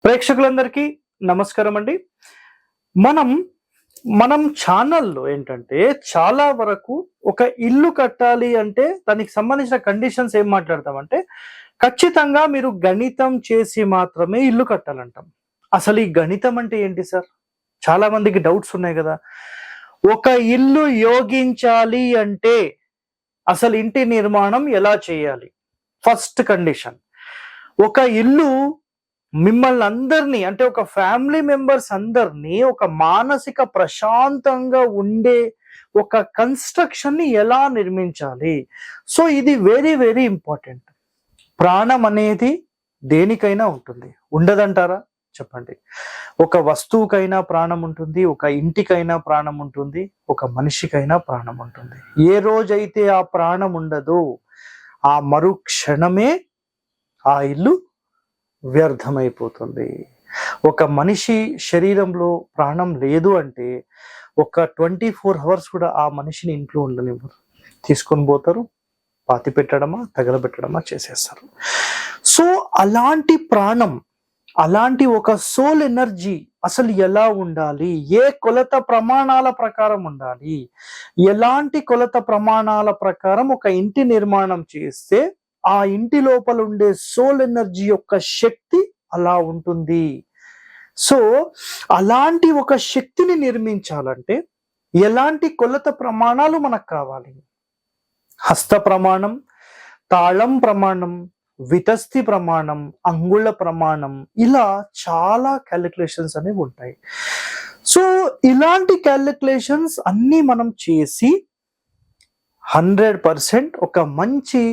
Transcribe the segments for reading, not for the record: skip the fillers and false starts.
ప్రేక్షకులందరికీ నమస్కారం అండి. మనం మనం ఛానల్‌లో ఏంటంటే చాలా వరకు ఒక ఇల్లు కట్టాలి అంటే దానికి సంబంధించిన కండిషన్స్ ఏం మాట్లాడతామంటే, ఖచ్చితంగా మీరు గణితం చేసి మాత్రమే ఇల్లు కట్టాలంటాం. అసలు ఈ గణితం అంటే ఏంటి సార్? చాలా మందికి డౌట్స్ ఉన్నాయి గదా! ఒక ఇల్లు యోగించాలి అంటే అసలు ఇంటి నిర్మాణం ఎలా చేయాలి? First condition. ఒక ఇల్లు మిమ్మల్ని అందరినీ అంటే ఒక ఫ్యామిలీ మెంబర్స్ అందరినీ ఒక మానసిక ప్రశాంతంగా ఉండే ఒక కన్స్ట్రక్షన్ ని ఎలా నిర్మించాలి. సో ఇది వెరీ వెరీ ఇంపార్టెంట్. ప్రాణం అనేది దేనికైనా ఉంటుంది, ఉండదంటారా చెప్పండి? ఒక వస్తువుకైనా ప్రాణం ఉంటుంది, ఒక ఇంటికైనా ప్రాణం ఉంటుంది, ఒక మనిషికైనా ప్రాణం ఉంటుంది. ఏ రోజైతే ఆ ప్రాణం ఉండదో ఆ మరుక్షణమే ఆ ఇల్లు వ్యర్థమైపోతుంది. ఒక మనిషి శరీరంలో ప్రాణం లేదు అంటే ఒక 24 అవర్స్ కూడా ఆ మనిషిని ఇంట్లో ఉండనివ్వరు. తీసుకొని పోతారు, పాతి పెట్టడమా తగలబెట్టడమా చేసేస్తారు. సో అలాంటి ప్రాణం, అలాంటి ఒక సోల్ ఎనర్జీ అసలు ఎలా ఉండాలి, ఏ కొలత ప్రమాణాల ప్రకారం ఉండాలి, ఎలాంటి కొలత ప్రమాణాల ప్రకారం ఒక ఇంటి నిర్మాణం చేస్తే ఆ ఇంటి లోపల ఉండే సోల్ ఎనర్జీ యొక్క శక్తి అలా ఉంటుంది. సో అలాంటి ఒక శక్తిని నిర్మించాలంటే ఎలాంటి కొలత ప్రమాణాలు మనకు కావాలి? హస్త ప్రమాణం, తాళం ప్రమాణం, వితస్తి ప్రమాణం, అంగుళ ప్రమాణం, ఇలా చాలా క్యాలిక్యులేషన్స్ అనేవి ఉంటాయి. సో ఇలాంటి క్యాలిక్యులేషన్స్ అన్నీ మనం చేసి 100% ఒక మంచి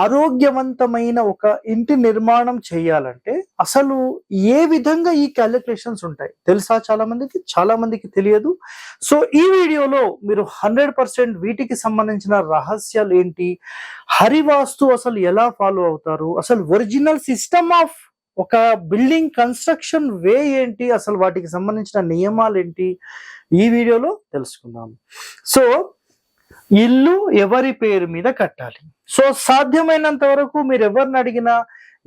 ఆరోగ్యవంతమైన ఒక ఇంటి నిర్మాణం చేయాలంటే అసలు ఏ విధంగా ఈ క్యాలిక్యులేషన్స్ ఉంటాయి తెలుసా? చాలా మందికి తెలియదు. సో ఈ వీడియోలో మీరు 100% వీటికి సంబంధించిన రహస్యాలు ఏంటి, హరివాస్తు అసలు ఎలా ఫాలో అవుతారు, అసలు ఒరిజినల్ సిస్టమ్ ఆఫ్ ఒక బిల్డింగ్ కన్స్ట్రక్షన్ వే ఏంటి, అసలు వాటికి సంబంధించిన నియమాలు ఏంటి, ఈ వీడియోలో తెలుసుకుందాం. సో ఇల్లు ఎవరి పేరు మీద కట్టాలి? సో సాధ్యమైనంత వరకు మీరు ఎవరిని అడిగినా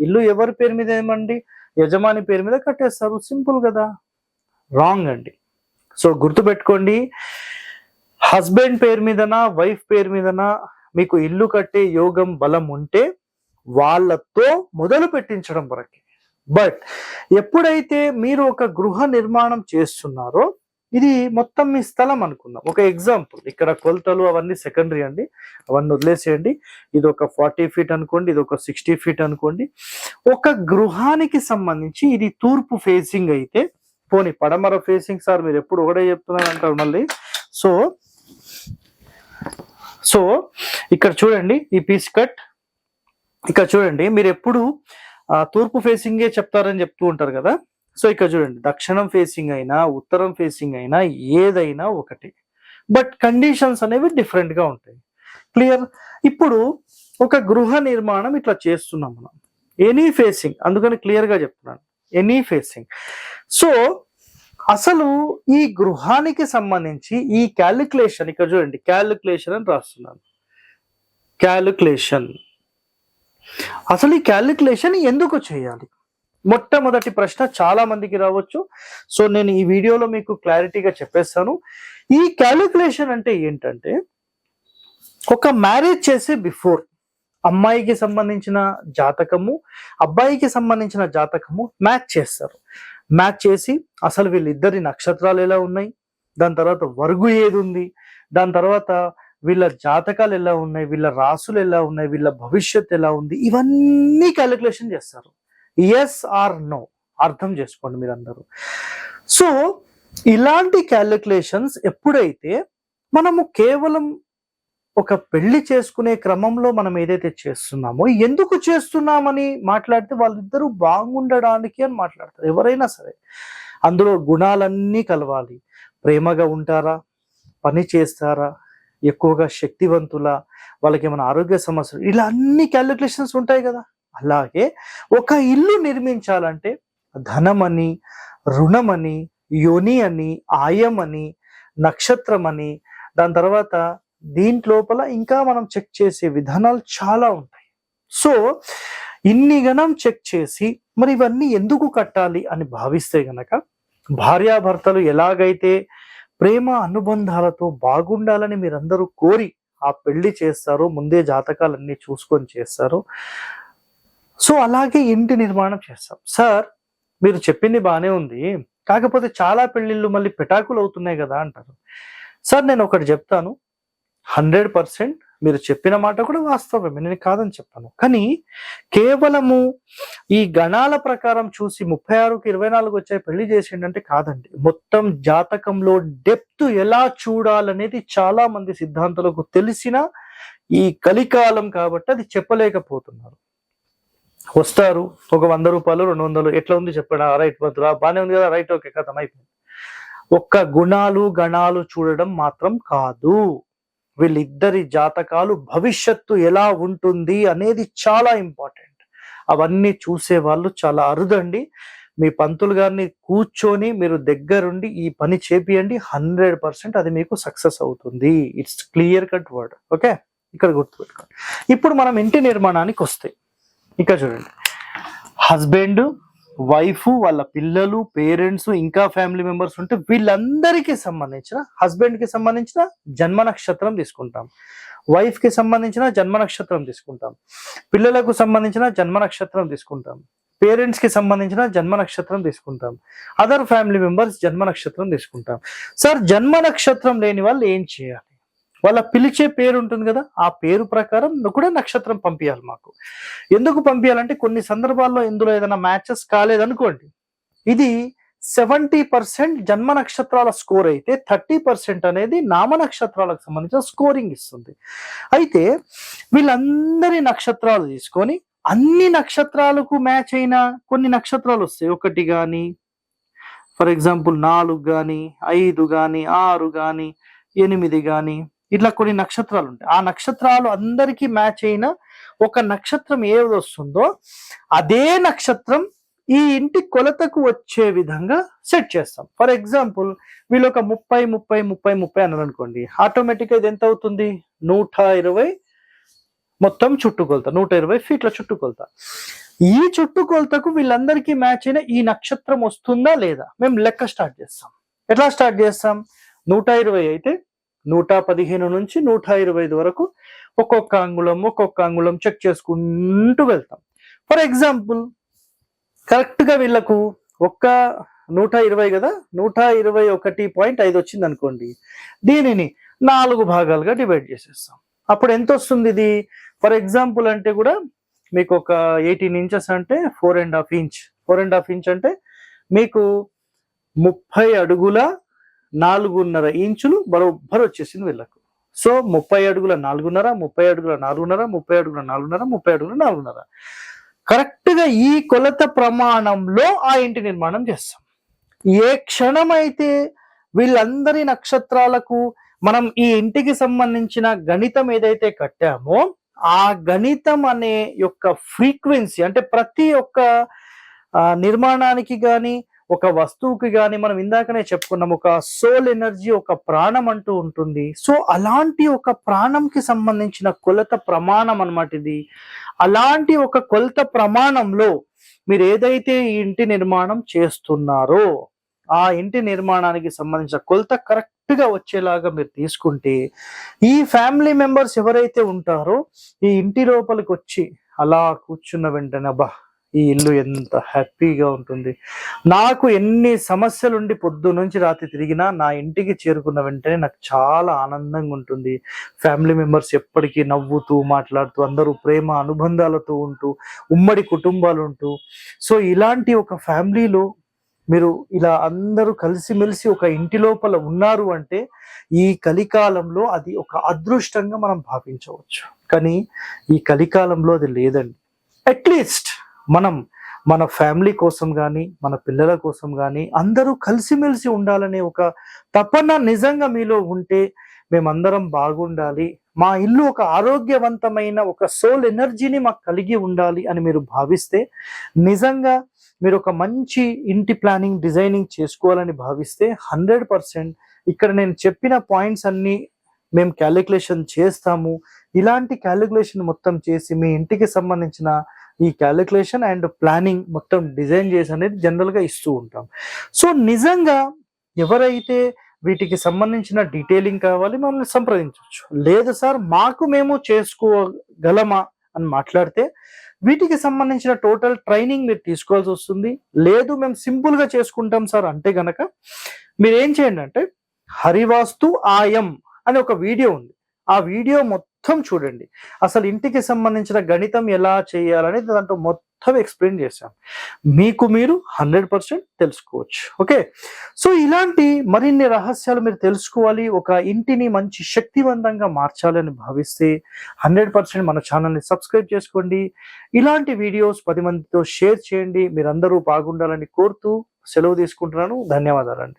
ఇల్లు ఎవరి పేరు మీద ఏమండి, యజమాని పేరు మీద కట్టేస్తారు. సింపుల్ కదా? రాంగ్ అండి. సో గుర్తుపెట్టుకోండి, హస్బెండ్ పేరు మీదనా వైఫ్ పేరు మీదనా మీకు ఇల్లు కట్టే యోగం బలం ఉంటే వాళ్ళతో మొదలు పెట్టించడం వరకే. బట్ ఎప్పుడైతే మీరు ఒక గృహ నిర్మాణం చేస్తున్నారో, ఇది మొత్తం మీ స్థలం అనుకుందాం. ఒక ఎగ్జాంపుల్, ఇక్కడ కొలతలు అవన్నీ సెకండరీ అండి, అవన్నీ వదిలేసేయండి. ఇది ఒక 40 ఫీట్ అనుకోండి, ఇది ఒక 60 ఫీట్ అనుకోండి. ఒక గృహానికి సంబంధించి ఇది తూర్పు ఫేసింగ్ అయితే, పోనీ పడమర ఫేసింగ్ సార్ మీరు ఎప్పుడు ఒకటే చెప్తున్నారు అంటారు మళ్ళీ. సో ఇక్కడ చూడండి, ఈ పీస్ కట్ ఇక్కడ చూడండి, మీరు ఎప్పుడు తూర్పు ఫేసింగే చెప్తారని చెప్తూ ఉంటారు కదా. సో ఇక్కడ చూడండి, దక్షిణం ఫేసింగ్ అయినా ఉత్తరం ఫేసింగ్ అయినా ఏదైనా ఒకటి, బట్ కండిషన్స్ అనేవి డిఫరెంట్ గా ఉంటాయి. క్లియర్? ఇప్పుడు ఒక గృహ నిర్మాణం ఇట్లా చేస్తున్నాం మనం, ఎనీ ఫేసింగ్, అందుకని క్లియర్ గా చెప్తున్నాను, ఎనీ ఫేసింగ్. సో అసలు ఈ గృహానికి సంబంధించి ఈ క్యాలిక్యులేషన్, ఇక్కడ చూడండి క్యాలిక్యులేషన్ అని రాస్తున్నాను, క్యాలిక్యులేషన్. అసలు ఈ క్యాలిక్యులేషన్ ఎందుకు చేయాలి? మొట్టమొదటి ప్రశ్న చాలా మందికి రావచ్చు. సో నేను ఈ వీడియోలో మీకు క్లారిటీగా చెప్పేస్తాను. ఈ క్యాలిక్యులేషన్ అంటే ఏంటంటే, ఒక మ్యారేజ్ చేసే బిఫోర్ అమ్మాయికి సంబంధించిన జాతకము, అబ్బాయికి సంబంధించిన జాతకము మ్యాచ్ చేస్తారు. మ్యాచ్ చేసి అసలు వీళ్ళిద్దరి నక్షత్రాలు ఎలా ఉన్నాయి, దాని తర్వాత వర్గు ఏది ఉంది, దాని తర్వాత వీళ్ళ జాతకాలు ఎలా ఉన్నాయి, వీళ్ళ రాసులు ఎలా ఉన్నాయి, వీళ్ళ భవిష్యత్తు ఎలా ఉంది, ఇవన్నీ క్యాలిక్యులేషన్ చేస్తారు. ఎస్ ఆర్ నో, అర్థం చేసుకోండి మీరందరూ. సో ఇలాంటి క్యాలిక్యులేషన్స్ ఎప్పుడైతే మనము కేవలం ఒక పెళ్లి చేసుకునే క్రమంలో మనం ఏదైతే చేస్తున్నామో, ఎందుకు చేస్తున్నామని మాట్లాడితే వాళ్ళిద్దరూ బాగుండడానికి అని మాట్లాడతారు. ఎవరైనా సరే అందులో గుణాలన్నీ కలవాలి. ప్రేమగా ఉంటారా, పని చేస్తారా, ఎక్కువగా శక్తివంతులా, వాళ్ళకి ఏమైనా ఆరోగ్య సమస్యలు, ఇలా అన్ని క్యాలిక్యులేషన్స్ ఉంటాయి కదా. అలాగే ఒక ఇల్లు నిర్మించాలంటే ధనమని, రుణమని, యోని అని, ఆయమని, నక్షత్రం అని, దాని తర్వాత దీంట్లోపల ఇంకా మనం చెక్ చేసే విధానాలు చాలా ఉంటాయి. సో ఇన్ని గణం చెక్ చేసి మరి ఇవన్నీ ఎందుకు కట్టాలి అని భావిస్తే గనక, భార్యాభర్తలు ఎలాగైతే ప్రేమ అనుబంధాలతో బాగుండాలని మీరందరూ కోరి ఆ పెళ్లి చేస్తారో, ముందే జాతకాలన్నీ చూసుకొని చేస్తారో, సో అలాగే ఇంటి నిర్మాణం చేస్తాం. సార్ మీరు చెప్పింది బానే ఉంది, కాకపోతే చాలా పెళ్లిళ్ళు మళ్ళీ పెటాకులు అవుతున్నాయి కదా అంటారు. సార్ నేను ఒకటి చెప్తాను, 100% మీరు చెప్పిన మాట కూడా వాస్తవమే, నేను కాదని చెప్పాను. కానీ కేవలము ఈ గణాల ప్రకారం చూసి 36కి 24 వచ్చాయి పెళ్లి చేసిండంటే కాదండి. మొత్తం జాతకంలో డెప్త్ ఎలా చూడాలనేది చాలా మంది సిద్ధాంతులకు తెలిసిన ఈ కలికాలం కాబట్టి అది చెప్పలేకపోతున్నారు. వస్తారు ఒక 100 రూపాయలు 200 ఎట్లా ఉంది చెప్పండి, రైట్ బానే ఉంది కదా, రైట్ ఓకే కథం అయిపోయింది. ఒక్క గుణాలు గణాలు చూడడం మాత్రం కాదు, వీళ్ళిద్దరి జాతకాలు భవిష్యత్తు ఎలా ఉంటుంది అనేది చాలా ఇంపార్టెంట్. అవన్నీ చూసే వాళ్ళు చాలా అరుదండి. మీ పంతులు గారిని కూర్చొని మీరు దగ్గరుండి ఈ పని చేపియండి, 100% అది మీకు సక్సెస్ అవుతుంది. It's clear cut word. Okay, ఇక్కడ గుర్తుపెట్టుకోండి. ఇప్పుడు మనం ఇంటి నిర్మాణానికి వస్తే ఇక్కడ చూడండి, హస్బెండ్ వైఫ్ వాళ్ళ పిల్లలు పేరెంట్స్ ఇంకా ఫ్యామిలీ మెంబర్స్ ఉంటే వీళ్ళందరికీ సంబంధించిన, హస్బెండ్ కి సంబంధించిన జన్మ నక్షత్రం తీసుకుంటాం, వైఫ్ కి సంబంధించిన జన్మ నక్షత్రం తీసుకుంటాం, పిల్లలకు సంబంధించిన జన్మ నక్షత్రం తీసుకుంటాం, పేరెంట్స్ కి సంబంధించిన జన్మ నక్షత్రం తీసుకుంటాం, అదర్ ఫ్యామిలీ మెంబర్స్ జన్మ నక్షత్రం తీసుకుంటాం. సార్ జన్మ నక్షత్రం లేని వాళ్ళు ఏం చేయాలి? వాళ్ళ పిలిచే పేరు ఉంటుంది కదా, ఆ పేరు ప్రకారం కూడా నక్షత్రం పంపించాలి మాకు. ఎందుకు పంపించాలంటే కొన్ని సందర్భాల్లో ఇందులో ఏదైనా మ్యాచెస్ కాలేదనుకోండి, ఇది 70% జన్మ నక్షత్రాల స్కోర్ అయితే 30% అనేది నామ నక్షత్రాలకు సంబంధించిన స్కోరింగ్ ఇస్తుంది. అయితే వీళ్ళందరి నక్షత్రాలు తీసుకొని అన్ని నక్షత్రాలకు మ్యాచ్ అయిన కొన్ని నక్షత్రాలు వస్తాయి, 1 కానీ ఫర్ ఎగ్జాంపుల్ 4 కానీ 5 కానీ 6 కానీ 8 కానీ ఇట్లా కొన్ని నక్షత్రాలు ఉంటాయి. ఆ నక్షత్రాలు అందరికీ మ్యాచ్ అయిన ఒక నక్షత్రం ఏది వస్తుందో అదే నక్షత్రం ఈ ఇంటి కొలతకు వచ్చే విధంగా సెట్ చేస్తాం. ఫర్ ఎగ్జాంపుల్ వీళ్ళు ఒక 30 అన్నారు అనుకోండి, ఆటోమేటిక్ గా ఇది ఎంత అవుతుంది? 120 మొత్తం చుట్టుకొలత, 120 ఫీట్ల చుట్టుకొలత. ఈ చుట్టుకొలతకు వీళ్ళందరికీ మ్యాచ్ అయిన ఈ నక్షత్రం వస్తుందా లేదా మేము లెక్క స్టార్ట్ చేస్తాం. ఎట్లా స్టార్ట్ చేస్తాం? 120 అయితే 115 నుంచి 125 వరకు ఒక్కొక్క అంగుళం చెక్ చేసుకుంటూ వెళ్తాం. ఫర్ ఎగ్జాంపుల్ కరెక్ట్ గా వీళ్ళకు 120 కదా, 121.5 వచ్చింది అనుకోండి, దీనిని 4 భాగాలుగా డివైడ్ చేసేస్తాం. అప్పుడు ఎంత వస్తుంది ఇది? ఫర్ ఎగ్జాంపుల్ అంటే కూడా మీకు ఒక 18 ఇంచెస్ అంటే 4.5 ఇంచ్, 4.5 ఇంచ్ అంటే మీకు 30 అడుగుల 4.5 ఇంచులు బరోబ్బర్ వచ్చేసింది వీళ్ళకు. సో 30 అడుగుల 4.5, 30 అడుగుల 4.5, 30 అడుగుల 4.5, 30 అడుగుల 4.5 కరెక్ట్ గా ఈ కొలత ప్రమాణంలో ఆ ఇంటి నిర్మాణం చేస్తాం. ఏ క్షణమైతే వీళ్ళందరి నక్షత్రాలకు మనం ఈ ఇంటికి సంబంధించిన గణితం ఏదైతే కట్టామో ఆ గణితం అనే యొక్క ఫ్రీక్వెన్సీ, అంటే ప్రతి ఒక్క నిర్మాణానికి కానీ ఒక వస్తువుకి కానీ మనం ఇందాకనే చెప్పుకున్నాం, ఒక సోల్ ఎనర్జీ, ఒక ప్రాణం అంటూ ఉంటుంది. సో అలాంటి ఒక ప్రాణంకి సంబంధించిన కొలత ప్రమాణం అన్నమాట ఇది. అలాంటి ఒక కొలత ప్రమాణంలో మీరు ఏదైతే ఈ ఇంటి నిర్మాణం చేస్తున్నారో ఆ ఇంటి నిర్మాణానికి సంబంధించిన కొలత కరెక్ట్ గా వచ్చేలాగా మీరు తీసుకుంటే ఈ ఫ్యామిలీ మెంబర్స్ ఎవరైతే ఉంటారో ఈ ఇంటి లోపలికి వచ్చి అలా కూర్చున్న వెంటనే అబ్బా ఈ ఇల్లు ఎంత హ్యాపీగా ఉంటుంది, నాకు ఎన్ని సమస్యలుండి పొద్దు నుంచి రాత్రి తిరిగినా నా ఇంటికి చేరుకున్న వెంటనే నాకు చాలా ఆనందంగా ఉంటుంది. ఫ్యామిలీ మెంబర్స్ ఎప్పటికీ నవ్వుతూ మాట్లాడుతూ అందరూ ప్రేమ అనుబంధాలతో ఉంటూ ఉమ్మడి కుటుంబాలు ఉంటూ, సో ఇలాంటి ఒక ఫ్యామిలీలో మీరు ఇలా అందరూ కలిసిమెలిసి ఒక ఇంటి లోపల ఉన్నారు అంటే ఈ కలికాలంలో అది ఒక అదృష్టంగా మనం భావించవచ్చు. కానీ ఈ కలికాలంలో అది లేదండి. అట్లీస్ట్ మనం మన ఫ్యామిలీ కోసం కానీ మన పిల్లల కోసం కానీ అందరూ కలిసిమెలిసి ఉండాలనే ఒక తపన నిజంగా మీలో ఉంటే, మేమందరం బాగుండాలి, మా ఇల్లు ఒక ఆరోగ్యవంతమైన ఒక సోల్ ఎనర్జీని మాకు కలిగి ఉండాలి అని మీరు భావిస్తే, నిజంగా మీరు ఒక మంచి ఇంటి ప్లానింగ్ డిజైనింగ్ చేసుకోవాలని భావిస్తే 100% ఇక్కడ నేను చెప్పిన పాయింట్స్ అన్ని మేము క్యాలిక్యులేషన్ చేస్తాము. ఇలాంటి క్యాలిక్యులేషన్ మొత్తం చేసి మీ ఇంటికి సంబంధించిన ఈ క్యాలిక్యులేషన్ అండ్ ప్లానింగ్ మొత్తం డిజైన్ చేసి అనేది జనరల్గా ఇస్తూ ఉంటాం. సో నిజంగా ఎవరైతే వీటికి సంబంధించిన డీటెయిలింగ్ కావాలి మమ్మల్ని సంప్రదించవచ్చు. లేదు సార్ మేము చేసుకోగలమా అని మాట్లాడితే వీటికి సంబంధించిన టోటల్ ట్రైనింగ్ మీరు తీసుకోవాల్సి వస్తుంది. లేదు మేము సింపుల్ గా చేసుకుంటాం సార్ అంటే గనక మీరు ఏం చేయండి అంటే హరివాస్తు ఆయం అనే ఒక వీడియో ఉంది. ఆ వీడియో మొత్తం చూడండి. అసలు ఇంటికి సంబంధించిన గణితం ఎలా చేయాలనేది దాంట్లో మొత్తం ఎక్స్ప్లెయిన్ చేశాం. మీకు మీరు 100% తెలుసుకోవచ్చు. ఓకే, సో ఇలాంటి మరిన్ని రహస్యాలు మీరు తెలుసుకోవాలి, ఒక ఇంటిని మంచి శక్తివంతంగా మార్చాలని భావిస్తే 100% మన ఛానల్ని సబ్స్క్రైబ్ చేసుకోండి. ఇలాంటి వీడియోస్ 10 మందితో షేర్ చేయండి. మీరందరూ బాగుండాలని కోరుతూ సెలవు తీసుకుంటున్నాను. ధన్యవాదాలండి.